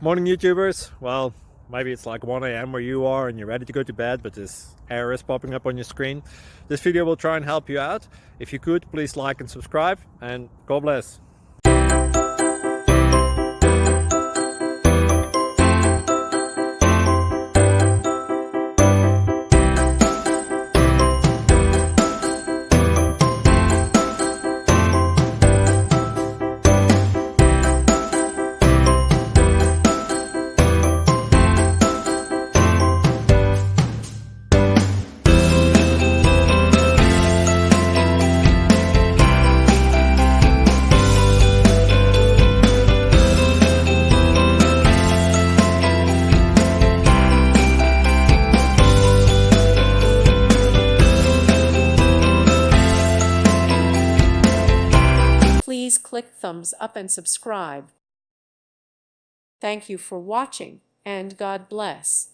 Morning YouTubers. Well, maybe it's like 1 a.m. where you are and you're ready to go to bed, but this error is popping up on your screen. This video will try and help you out. If you could, please like and subscribe, and God bless. Please click thumbs up and subscribe. Thank you for watching, and God bless.